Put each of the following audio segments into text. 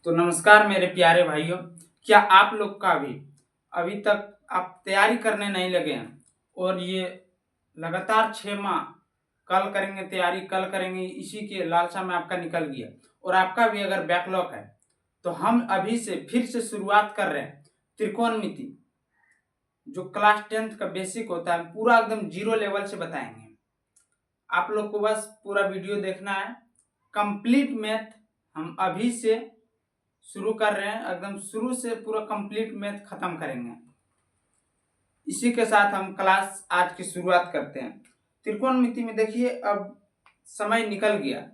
तो नमस्कार मेरे प्यारे भाइयों। क्या आप लोग का भी अभी तक आप तैयारी करने नहीं लगे हैं और ये लगातार 6 माह कल करेंगे तैयारी, कल करेंगे, इसी के लालसा में आपका निकल गया और आपका भी अगर बैकलॉग है तो हम अभी से फिर से शुरुआत कर रहे हैं। त्रिकोणमिति जो क्लास 10th का बेसिक होता है पूरा एकदम जीरो लेवल से बताएंगे। आप लोग को बस पूरा वीडियो देखना है। कंप्लीट मैथ हम अभी से शुरू कर रहे हैं, एकदम शुरू से पूरा कंप्लीट मैथ खत्म करेंगे। इसी के साथ हम क्लास आज की शुरुआत करते हैं। त्रिकोणमिति में देखिए अब समय निकल गया,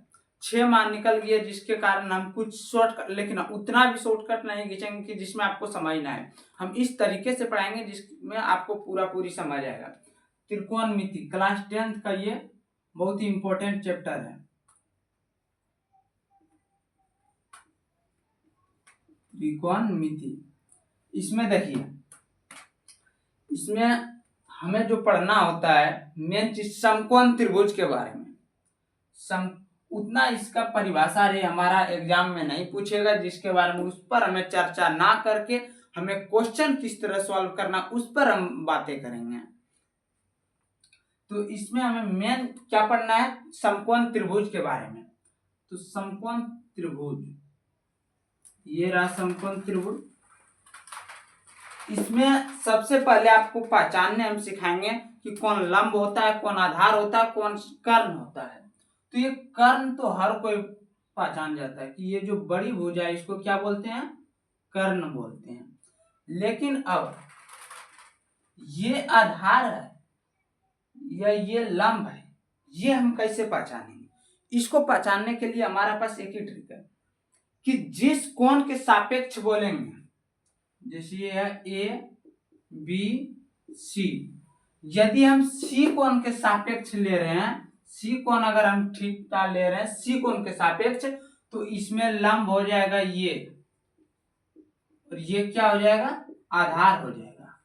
6 माह निकल गया, जिसके कारण हम कुछ शॉर्टकट, लेकिन उतना भी शॉर्टकट नहीं खींचेंगे कि जिसमें आपको समझ ना आए। हम इस तरीके से पढ़ाएंगे जिसमें आपको पूरी समझ आएगा। त्रिकोणमिति क्लास 10th का ये बहुत ही इंपॉर्टेंट चैप्टर है। त्रिकोणमिति इसमें देखिए, इसमें हमें जो पढ़ना होता है मेन चीज समकोण त्रिभुज के बारे में। उतना इसका परिभाषा रे हमारा एग्जाम में नहीं पूछेगा, जिसके बारे में उस पर हमें चर्चा ना करके हमें क्वेश्चन किस तरह सॉल्व करना उस पर हम बातें करेंगे। तो इसमें हमें मेन क्या पढ़ना है, समकोण त्रिभुज के बारे में। तो समकोण त्रिभुज, ये रहा समकोण त्रिभुज। इसमें सबसे पहले आपको पहचानने हम सिखाएंगे कि कौन लंब होता है, कौन आधार होता है, कौन कर्ण होता है। तो ये कर्ण तो हर कोई पहचान जाता है कि ये जो बड़ी भुजा है इसको क्या बोलते हैं, कर्ण बोलते हैं। लेकिन अब ये आधार है या ये लंब है, ये हम कैसे पहचानेंगे? इसको पहचानने के लिए हमारे पास एक ही ट्रिक है कि जिस कोण के सापेक्ष बोलेंगे, जैसे ये है ए बी सी, यदि हम सी कोण के सापेक्ष ले रहे हैं, सी कोण अगर हम थीटा ले रहे हैं सी कोण के सापेक्ष, तो इसमें लंब हो जाएगा ये, और ये क्या हो जाएगा, आधार हो जाएगा।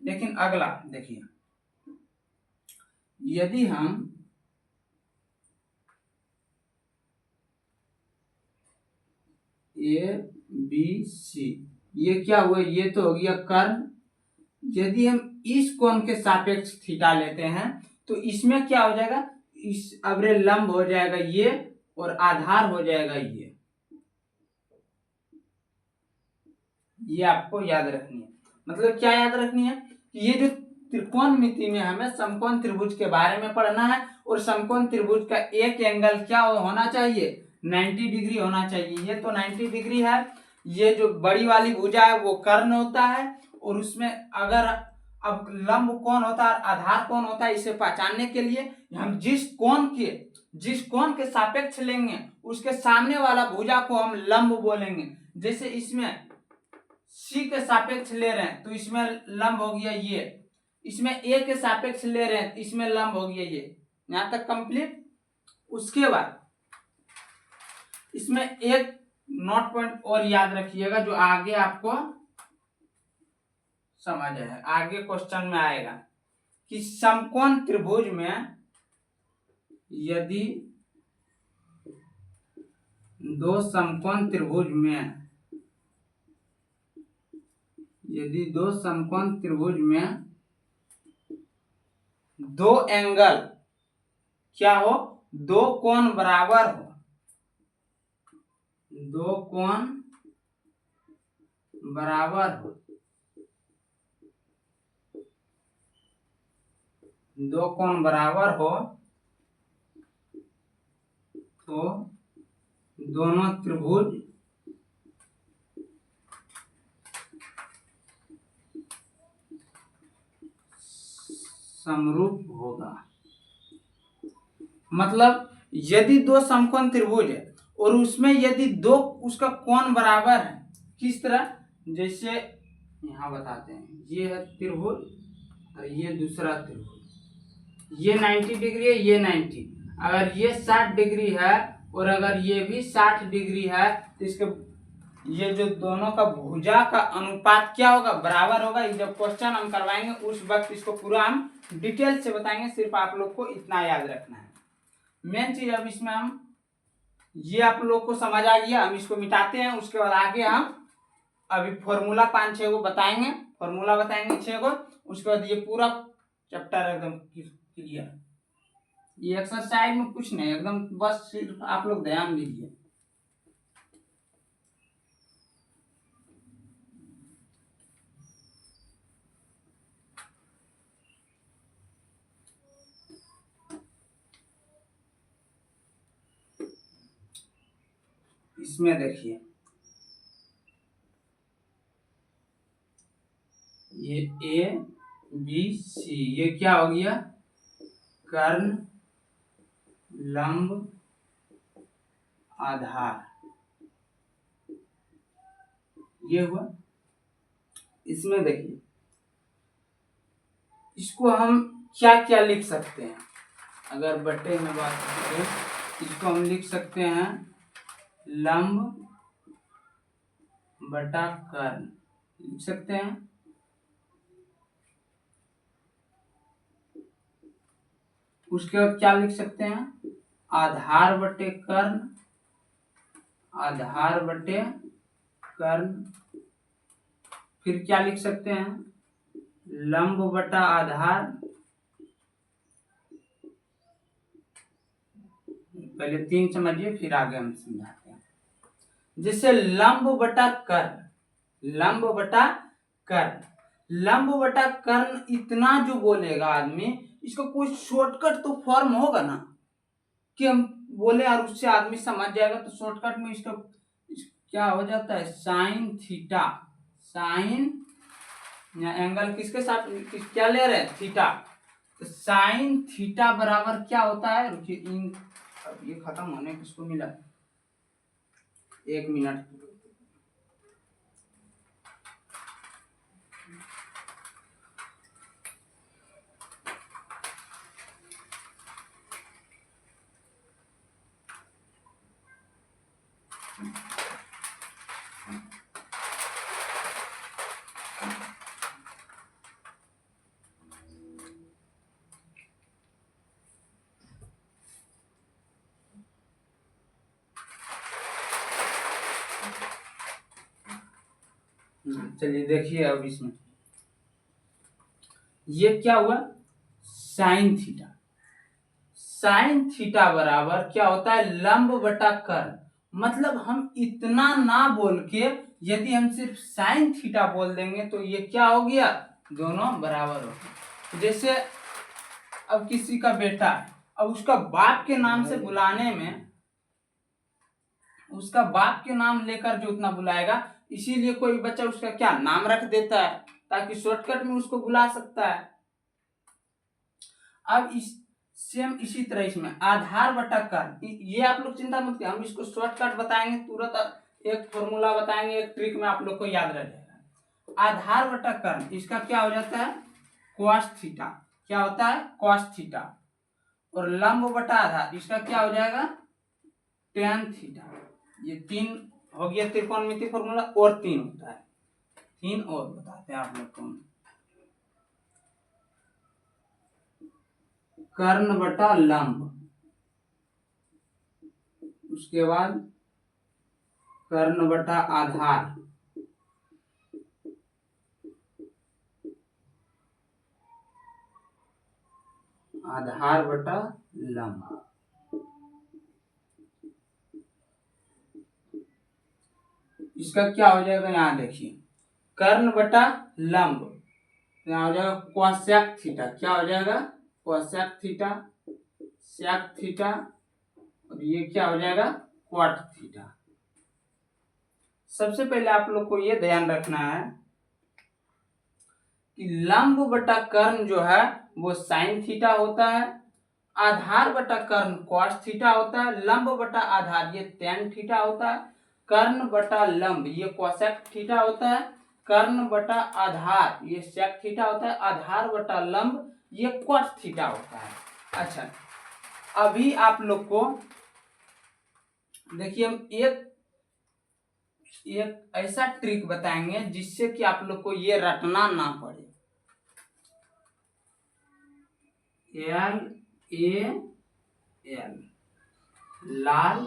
लेकिन अगला देखिए, यदि हम ए बी सी, ये क्या हुआ, ये तो हो गया कर्ण। यदि हम इस कोण के सापेक्ष थीटा लेते हैं तो इसमें क्या हो जाएगा, इस अवरे लंब हो जाएगा ये और आधार हो जाएगा ये आपको याद रखनी है। मतलब क्या याद रखनी है कि ये जो त्रिकोणमिति में हमें समकोण त्रिभुज के बारे में पढ़ना है, और समकोण त्रिभुज का एक एंगल क्या होना चाहिए, 90 डिग्री होना चाहिए। ये तो 90 डिग्री है। ये जो बड़ी वाली भुजा है वो कर्ण होता है, और उसमें अगर अब लंब कौन होता है, आधार कौन होता है, इसे पहचानने के लिए हम जिस कोण के सापेक्ष लेंगे उसके सामने वाला भुजा को हम लंब बोलेंगे। जैसे इसमें सी के सापेक्ष ले रहे हैं तो इसमें लंब हो गया ये, इसमें ए के सापेक्ष ले रहे हैं इसमें लंब हो गया ये। यहां तक कंप्लीट। उसके बाद इसमें एक नोट पॉइंट और याद रखिएगा जो आगे आपको समझ आए, आगे क्वेश्चन में आएगा कि समकोण त्रिभुज में यदि दो समकोण त्रिभुज में दो एंगल क्या हो, दो कोण बराबर हो, दो कोण बराबर हो, दो कोण बराबर हो तो दोनों त्रिभुज समरूप होगा। मतलब यदि दो समकोण त्रिभुज है और उसमें यदि दो उसका कोण बराबर है, किस तरह, जैसे यहां बताते हैं, ये है त्रिभुज और ये दूसरा त्रिभुज, ये 90 डिग्री है, ये 90, अगर ये 60 डिग्री है और अगर ये भी 60 डिग्री है तो इसके ये जो दोनों का भुजा का अनुपात क्या होगा, बराबर होगा। जब क्वेश्चन हम करवाएंगे उस वक्त इसको पूरा हम डिटेल से बताएंगे, सिर्फ आप लोग को इतना याद रखना है। मेन चीज अब इसमें हम ये आप लोग को समझ आ गया। हम इसको मिटाते हैं, उसके बाद आगे हम अभी फॉर्मूला 5-6 को बताएंगे, फॉर्मूला बताएंगे 6 को, उसके बाद ये पूरा चैप्टर एकदम क्लियर। ये एक्सरसाइज में कुछ नहीं, एकदम बस सिर्फ आप लोग ध्यान दीजिए। इसमें देखिए ये ए बी सी, ये क्या हो गया, कर्ण, लंब, आधार, ये हुआ। इसमें देखिए इसको हम क्या क्या लिख सकते हैं, अगर बटे में बात करें इसको हम लिख सकते हैं लंब बटा कर्ण, लिख सकते हैं। उसके बाद क्या लिख सकते हैं, आधार बटे कर्ण, आधार बटे कर्ण। फिर क्या लिख सकते हैं, लंब बटा आधार, पहले 3 समझिए फिर आगे हम समझाते हैं। जैसे लंब बटा कर्ण, लंब बटा कर्ण, लंब बटा कर्ण इतना जो बोलेगा आदमी, इसका कोई शॉर्टकट तो फॉर्म होगा ना कि हम बोले और उससे आदमी समझ जाएगा। तो शॉर्टकट में इसका क्या हो जाता है, साइन थीटा, साइन या एंगल किसके साथ क्या ले रहे हैं, थीटा। तो साइन थीटा बराबर क्या होता है, रुकिए इन अब ये खत्म होने किसको मिला, 1 मिनट। चलिए देखिए अब इसमें ये क्या हुआ, साइन थीटा, साइन थीटा बराबर क्या होता है, लंब बटा कर्ण। मतलब हम इतना ना बोल के यदि हम सिर्फ साइन थीटा बोल देंगे तो ये क्या हो गया, दोनों बराबर हो गए। जैसे अब किसी का बेटा है, अब उसका बाप के नाम से बुलाने में, उसका बाप के नाम लेकर जो उतना बुलाएगा, इसीलिए कोई बच्चा उसका क्या नाम रख देता है ताकि शॉर्टकट में उसको बुला सकता है। अब इस सेम इसी तरह इसमें आधार बटा कर्ण, ये आप लोग चिंता मत करिए, हम इसको शॉर्टकट बताएंगे तुरंत, एक फॉर्मूला बताएंगे, एक ट्रिक में आप लोग को याद रह जाएगा। आधार बटा कर्ण इसका क्या हो जाता है, cos थीटा, क्या होता है cos थीटा। और लंब बटा आधार इसका क्या हो जाएगा, tan थीटा। ये 3 हो गया त्रिकोणमिति फॉर्मूला, और 3 होता है, 3 और बताते हैं आप लोग को। कर्ण बटा लंब, उसके बाद कर्ण बटा आधार, आधार बटा लंब। इसका क्या हो जाएगा, यहाँ देखिए कर्ण बटा लंब, यहाँ हो जाएगा कोसेक थीटा, क्या हो जाएगा कोसेक थीटा, सेक थीटा, और ये क्या हो जाएगा क्वाट थीटा। सबसे पहले आप लोग को ये ध्यान रखना है कि लंब बटा कर्ण जो है वो साइन थीटा होता है, आधार बटा कर्ण कॉस थीटा होता है, लंब बटा आधार ये tan थीटा होता है, कर्ण बटा लंब ये कोसेक थीटा होता है, कर्ण बटा आधार ये सेक थीटा होता है, आधार बटा लंब ये क्वाट थीटा होता है। अच्छा अभी आप लोग को देखिए हम एक ऐसा ट्रिक बताएंगे जिससे कि आप लोग को ये रटना ना पड़े। L A L लाल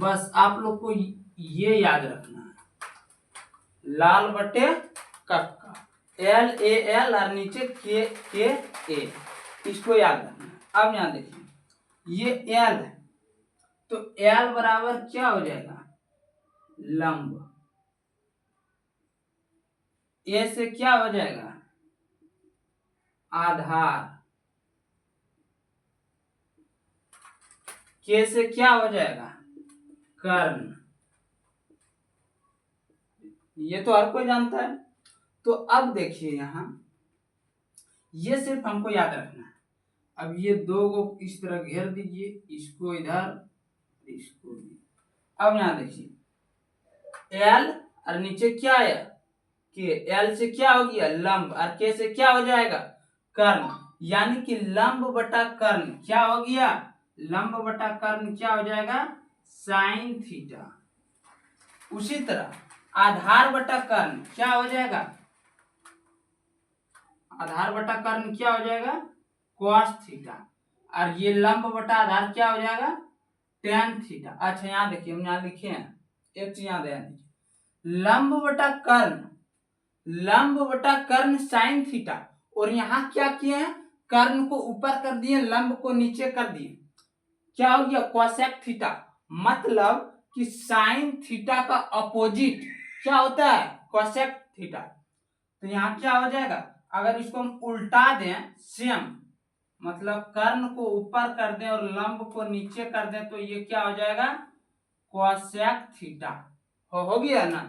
बस आप लोग को ये याद रखना है, लाल बटे कक्का, LAL और नीचे KA, इसको याद रखना है। अब यहाँ देखिए ये L है, तो L बराबर क्या हो जाएगा, लंब। A से क्या हो जाएगा, आधार। K से क्या हो जाएगा, कर्ण। ये तो हर कोई जानता है। तो अब देखिए यहाँ ये सिर्फ हमको याद रखना है। अब ये दो को इस तरह घेर दीजिए, इसको इधर, इसको भी। अब यहाँ देखिए L और नीचे क्या है, के। L से क्या हो गया, लंब, और K से क्या हो जाएगा, कर्ण। यानी कि लंब बटा कर्ण क्या हो गया, लंब बटा कर्ण क्या हो जाएगा, साइन थीटा। उसी तरह आधार बटा कर्ण क्या हो जाएगा, आधार बटा कर्ण क्या हो जाएगा, cos थीटा। और ये लंब बटा आधार क्या हो जाएगा, tan थीटा। अच्छा यहाँ देखिए हम यहाँ लिखे हैं, एक चीज यहाँ ध्यान दीजिए, लंब बटा कर्ण, लंब बटा कर्ण साइन थीटा, और यहाँ क्या किए हैं, कर्ण को ऊपर कर दिए, लंब को नीचे कर दिए, क्या हो गया, कोसेक थीटा। मतलब कि साइन थीटा का अपोजिट क्या होता है, कोसेक थीटा। तो यहाँ क्या हो जाएगा, अगर इसको हम उल्टा दें सेम, मतलब कर्ण को ऊपर कर दें और लंब को नीचे कर दें, तो ये क्या हो जाएगा, कोसेक थीटा। हो गया ना।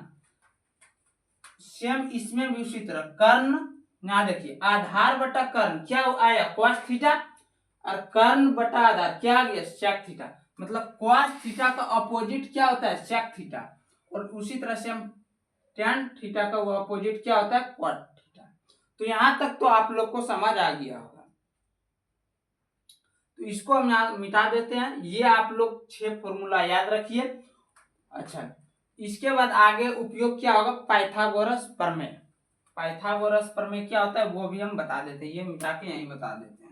सेम इसमें भी उसी तरह कर्ण, ना देखिए आधार बटा कर्ण क्या आया, cos थीटा, और कर्ण बटा आधार क्या आ गया, sec थीटा। मतलब cos थीटा का अपोजिट क्या होता है, sec थीटा। और उसी तरह से हम tan थीटा का वो अपोजिट क्या होता है, cot थीटा। तो यहां तक तो आप लोग को समझ आ गया होगा। तो इसको हम यहाँ मिटा देते हैं। ये आप लोग 6 फॉर्मूला याद रखिए। अच्छा, इसके बाद आगे उपयोग क्या होगा, पाइथागोरस प्रमेय। पाइथागोरस प्रमेय क्या होता है वो भी हम बता देते हैं, ये मिटा के यहीं बता देते हैं।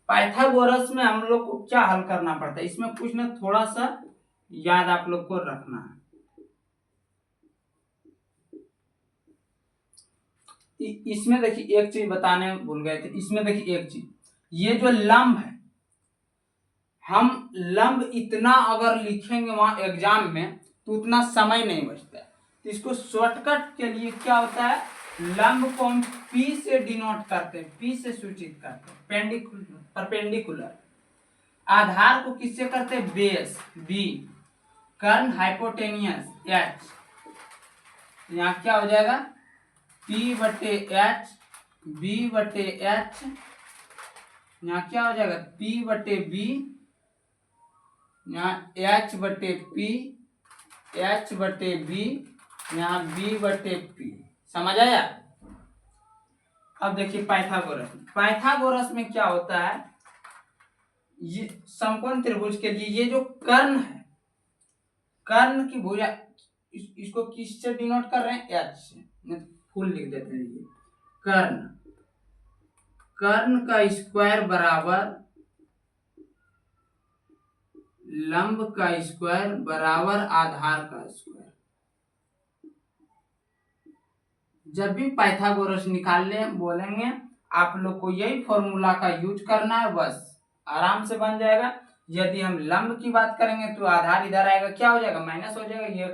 पाइथागोरस में हम लोग को क्या हल करना पड़ता है, इसमें कुछ ना थोड़ा सा याद आप लोग को रखना है। इसमें देखिए एक चीज बताने भूल गए थे, इसमें देखिए एक चीज, ये जो लंब है, हम लंब इतना अगर लिखेंगे वहां एग्जाम में तो उतना समय नहीं बचता है। तो इसको शॉर्टकट के लिए क्या होता है, लंब को हम P से डिनोट करते हैं, P से सूचित करते हैं, परपेंडिकुलर। आधार को किससे करते हैं, बेस, B। कर्ण हाइपोटेनियस, H। यहाँ क्या हो जाएगा, P बटे H, B बटे H। यहाँ क्या हो जाएगा, P बटे B, यहाँ H बटे P, H बटे B, यहाँ B बटे P। समझ आया। अब देखिए पाइथागोरस, पाइथागोरस में क्या होता है, ये समकोण त्रिभुज के लिए ये जो कर्ण है, कर्ण की भुजा, इसको किससे डिनोट कर रहे हैं, H से। फुल लिख देते हैं, कर्ण, कर्ण का स्क्वायर बराबर लंब का स्क्वायर बराबर आधार का स्क्वायर। जब भी पाइथागोरस निकालने बोलेंगे आप लोग को यही फॉर्मूला का यूज करना है, बस आराम से बन जाएगा। यदि हम लंब की बात करेंगे तो आधार इधर आएगा, क्या हो जाएगा, माइनस हो जाएगा। ये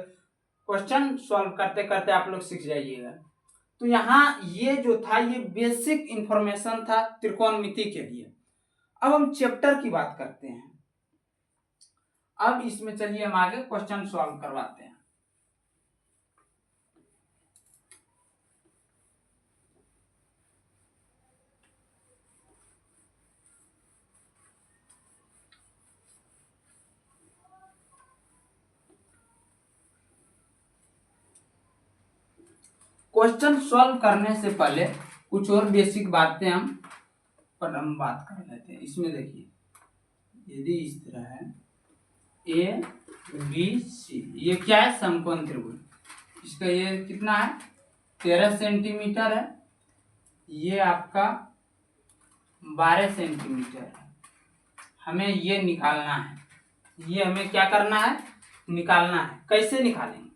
क्वेश्चन सॉल्व करते करते आप लोग सीख जाइएगा। तो यहाँ ये जो था ये बेसिक इंफॉर्मेशन था त्रिकोणमिति के लिए। अब हम चैप्टर की बात करते हैं। अब इसमें चलिए हम आगे क्वेश्चन सॉल्व करवाते हैं। क्वेश्चन सॉल्व करने से पहले कुछ और बेसिक बातें हम बात कर लेते हैं। इसमें देखिए यदि इस तरह है ABC, ये क्या है, समकोण त्रिभुज। इसका ये कितना है, 13 सेंटीमीटर है। ये आपका 12 सेंटीमीटर हमें ये निकालना है। ये हमें क्या करना है, निकालना है। कैसे निकालेंगे?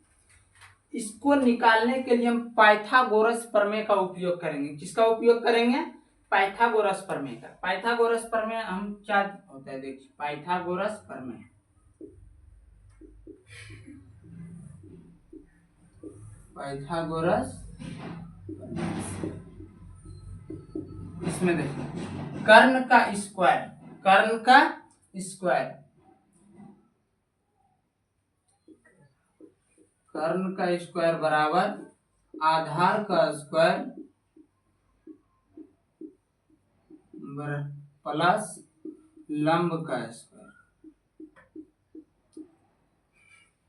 इसको निकालने के लिए हम पाइथागोरस प्रमेय का उपयोग करेंगे। किसका उपयोग करेंगे? पाइथागोरस प्रमेय का। पाइथागोरस प्रमेय हम क्या होता है देखिए, पाइथागोरस प्रमेय, पाइथागोरस इसमें देखिए कर्ण का स्क्वायर, कर्ण का स्क्वायर, कर्ण का स्क्वायर बराबर आधार का स्क्वायर प्लस लंब का स्क्वायर।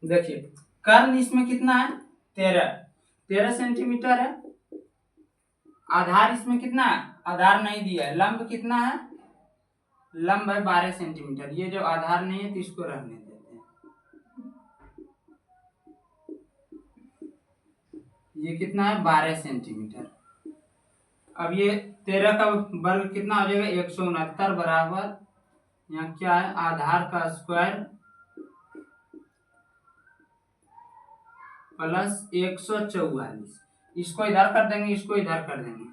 देखिए कर्ण इसमें कितना है, 13 सेंटीमीटर है। आधार इसमें कितना है, आधार नहीं दिया है। लंब कितना है, लंब है 12 सेंटीमीटर। ये जो आधार नहीं है तो इसको रहने देते हैं। ये कितना है, 12 सेंटीमीटर। अब ये 13 का वर्ग कितना हो जाएगा, 169 बराबर यहाँ क्या है, आधार का स्क्वायर प्लस 144। इसको इधर कर देंगे, इसको इधर कर देंगे,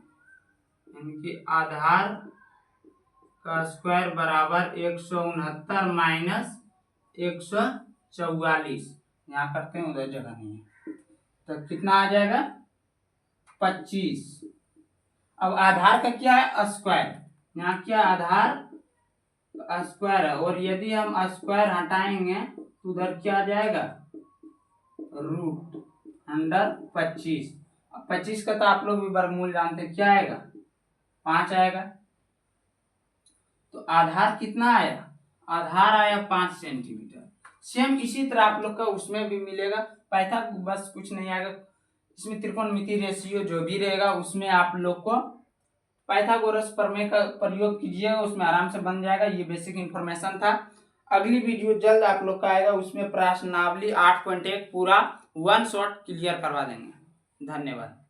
यानी कि आधार का स्क्वायर बराबर 169 माइनस 144। यहाँ करते हैं, उधर जगह नहीं है, तो कितना आ जाएगा, 25। अब आधार का क्या है, स्क्वायर। यहाँ क्या आधार स्क्वायर है, और यदि हम स्क्वायर हटाएंगे तो उधर क्या आ जाएगा, रूट अंडर 25। 25 का तो आप लोग भी वर्गमूल जानते हैं, क्या आएगा, 5 आएगा। तो आधार कितना आया, आधार आया 5 सेंटीमीटर। सेम इसी तरह आप लोग का उसमें भी मिलेगा। पाइथा बस कुछ नहीं आएगा, इसमें त्रिकोणमिति रेशियो जो भी रहेगा उसमें आप लोग को पाइथागोरस प्रमेय का प्रयोग कीजिएगा, उसमें आराम से बन जाएगा। ये बेसिक इन्फॉर्मेशन था। अगली वीडियो जल्द आप लोग का आएगा, उसमें प्रश्नावली 8.1 पूरा वन शॉट क्लियर करवा देंगे। धन्यवाद।